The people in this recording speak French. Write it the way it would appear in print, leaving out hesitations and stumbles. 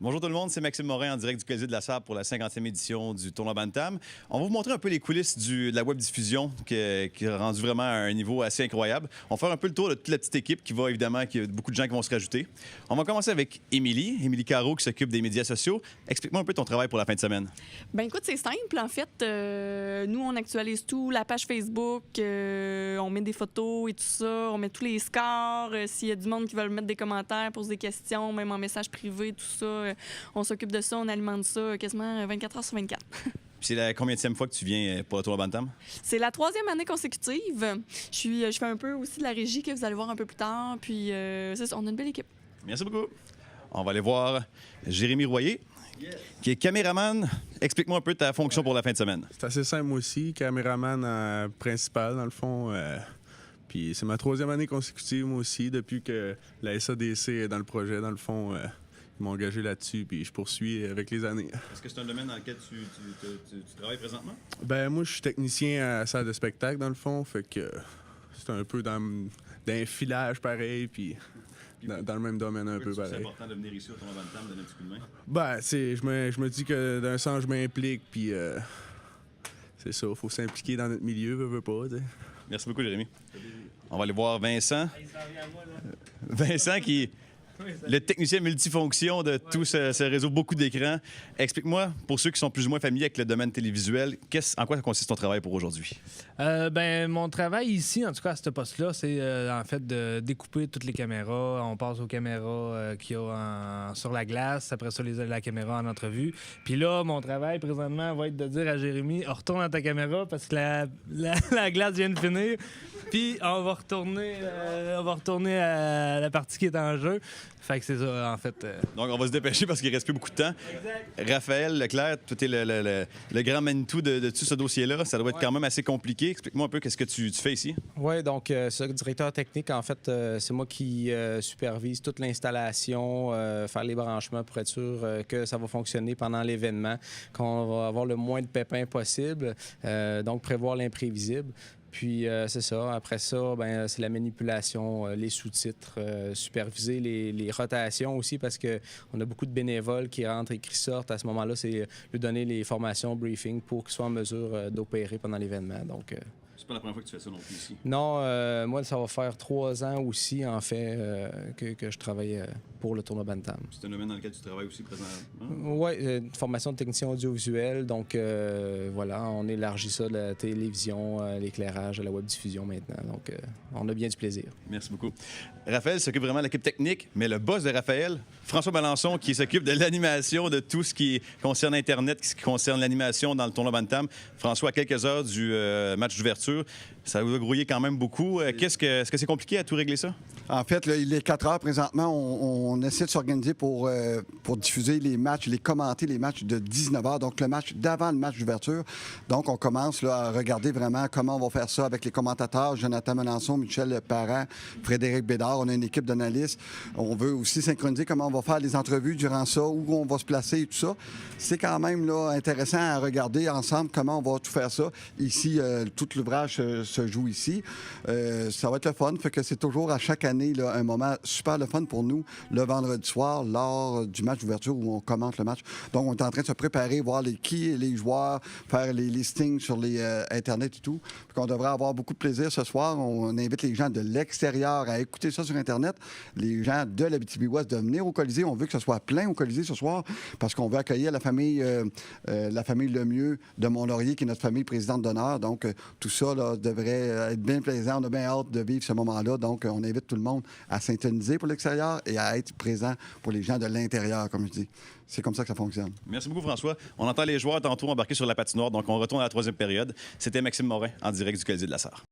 Bonjour tout le monde, c'est Maxime Morin en direct du Colisée de la Sable pour la 50e édition du tournoi Bantam. On va vous montrer un peu les coulisses de la web diffusion qui a rendu vraiment à un niveau assez incroyable. On va faire un peu le tour de toute la petite équipe qui va évidemment, qu'il y a beaucoup de gens qui vont se rajouter. On va commencer avec Émilie Caro qui s'occupe des médias sociaux. Explique-moi un peu ton travail pour la fin de semaine. Ben écoute, c'est simple. En fait, nous, on actualise tout, la page Facebook, on met des photos et tout ça, on met tous les scores. S'il y a du monde qui veut mettre des commentaires, poser des questions, même en message privé, tout ça, on s'occupe de ça, on alimente ça quasiment 24 heures sur 24. C'est la combienième fois que tu viens pour le tournoi Bantam? C'est la 3e année consécutive. Je fais un peu aussi de la régie que vous allez voir un peu plus tard. Puis, c'est ça, on a une belle équipe. Merci beaucoup. On va aller voir Jérémy Royer, qui est caméraman. Explique-moi un peu ta fonction pour la fin de semaine. C'est assez simple aussi, caméraman principal dans le fond. Puis c'est ma 3e année consécutive moi aussi, depuis que la SADC est dans le projet. Dans le fond, ils m'ont engagé là-dessus, puis je poursuis avec les années. Est-ce que c'est un domaine dans lequel tu travailles présentement? Ben moi, je suis technicien à la salle de spectacle dans le fond, fait que c'est un peu dans un filage pareil, puis dans le même domaine un peu pareil. C'est important de venir ici au tournoi Bantam, donner un petit coup de main? Ben, je me dis que d'un sens, je m'implique, puis c'est ça, il faut s'impliquer dans notre milieu, veut pas, t'sais. Merci beaucoup, Jérémy. On va aller voir Vincent. Vincent qui le technicien multifonction de tout ce réseau, beaucoup d'écrans. Explique-moi, pour ceux qui sont plus ou moins familiers avec le domaine télévisuel, en quoi consiste ton travail pour aujourd'hui? Mon travail ici, en tout cas à ce poste-là, c'est en fait de découper toutes les caméras. On passe aux caméras qu'il y a sur la glace. Après ça, la caméra en entrevue. Puis là, mon travail présentement va être de dire à Jérémy, retourne dans ta caméra parce que la glace vient de finir. Puis on va retourner à la partie qui est en jeu. Fait que c'est ça, en fait. Donc, on va se dépêcher parce qu'il ne reste plus beaucoup de temps. Exact. Raphaël Leclerc, tu es le grand Manitou de tout ce dossier-là. Ça doit être quand même assez compliqué. Explique-moi un peu qu'est-ce que tu fais ici. Oui, donc, directeur technique, en fait, c'est moi qui supervise toute l'installation, faire les branchements pour être sûr que ça va fonctionner pendant l'événement, qu'on va avoir le moins de pépins possible, donc prévoir l'imprévisible. Puis, c'est ça. Après ça, c'est la manipulation, les sous-titres, superviser les rotations aussi parce qu'on a beaucoup de bénévoles qui rentrent et qui sortent. À ce moment-là, c'est lui donner les formations, briefing pour qu'ils soient en mesure d'opérer pendant l'événement. Donc, c'est pas la première fois que tu fais ça non plus ici? Non, moi, ça va faire 3 ans aussi, en fait, que je travaille pour le tournoi Bantam. C'est un domaine dans lequel tu travailles aussi présentement? Oui, une formation de technicien audiovisuel. Donc, voilà, on élargit ça de la télévision, l'éclairage, la web diffusion maintenant. Donc, on a bien du plaisir. Merci beaucoup. Raphaël s'occupe vraiment de l'équipe technique, mais le boss de Raphaël, François Balançon, qui s'occupe de l'animation, de tout ce qui concerne Internet, ce qui concerne l'animation dans le tournoi Bantam. François, à quelques heures du match d'ouverture, ça vous a grouillé quand même beaucoup. Est-ce que c'est compliqué à tout régler ça? En fait, là, il est 4 heures présentement. On essaie de s'organiser pour diffuser les matchs, commenter les matchs de 19 heures, donc le match d'avant le match d'ouverture. Donc, on commence là, à regarder vraiment comment on va faire ça avec les commentateurs, Jonathan Melançon, Michel Parent, Frédéric Bédard. On a une équipe d'analystes. On veut aussi synchroniser comment on va faire les entrevues durant ça, où on va se placer et tout ça. C'est quand même là, intéressant à regarder ensemble comment on va tout faire ça. Ici, tout l'ouvrage se joue ici. Ça va être le fun. Fait que c'est toujours à chaque année là, un moment super le fun pour nous, le vendredi soir, lors du match d'ouverture où on commente le match. Donc, on est en train de se préparer, voir qui est les joueurs, faire les listings sur les Internet et tout. Puis qu'on devrait avoir beaucoup de plaisir ce soir. On invite les gens de l'extérieur à écouter ça sur Internet. Les gens de l'Abitibi-Ouest de venir au Colisée. On veut que ce soit plein au Colisée ce soir parce qu'on veut accueillir la famille Lemieux de Mont-Laurier, qui est notre famille présidente d'honneur. Donc, tout ça là, devrait être bien plaisant. On a bien hâte de vivre ce moment-là. Donc, on invite tout le monde à s'intoniser pour l'extérieur et à être présent pour les gens de l'intérieur, comme je dis. C'est comme ça que ça fonctionne. Merci beaucoup, François. On entend les joueurs tantôt embarquer sur la patinoire, donc on retourne à la 3e période. C'était Maxime Morin, en direct du Colisée de la Sarre.